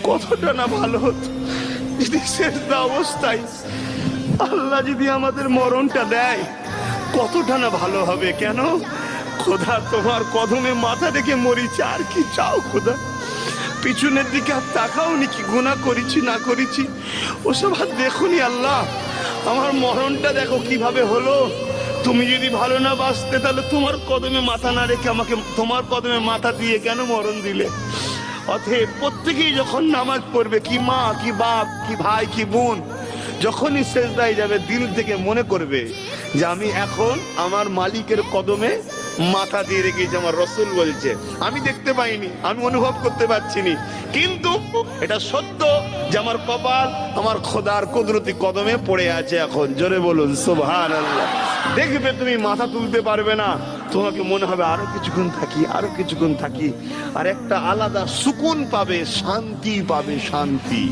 কতটা না ভালো হতো যদি সেজদা অবস্থায় আল্লাহ যদি আমাদের মরণটা দেয়, কতটা না ভালো হবে। কেন খোদা, তোমার কদমে মাথা রেখে মরিছে, আর কি চাও খোদা? পিছনের দিকে আর তাকাও নি, কি গুনাহ করেছি না করেছি ওসব আর দেখুনি। আল্লাহ, আমার মরণটা দেখো কিভাবে হলো। তুমি যদি ভালো না বাঁচতে, তাহলে তোমার কদমে মাথা না রেখে আমাকে তোমার কদমে মাথা দিয়ে কেন মরণ দিলে? অতএব প্রত্যেকেই যখন নামাজ পড়বে, কি মা কি বাপ কি ভাই কি বোন, যখনই সেজদায় যাবে, দিল থেকে মনে করবে যে আমি এখন আমার মালিকের কদমে মাথা দিয়ে রেখেছি। আমার রসুল বলছে, আমি দেখতে পাইনি, আমি অনুভব করতে পারছিনি, কিন্তু এটা সত্য যে আমার কপাল আমার খোদার কুদরতি কদমে পড়ে আছে এখন। জোরে বলুন সুবহানাল্লাহ। দেখবে তুমি মাথা তুলতে পারবে না, তোমাকে মনে হবে আরো কিছুক্ষণ থাকি, আরো কিছুক্ষণ থাকি, আর একটা আলাদা সুকুন পাবে, শান্তি পাবে, শান্তি।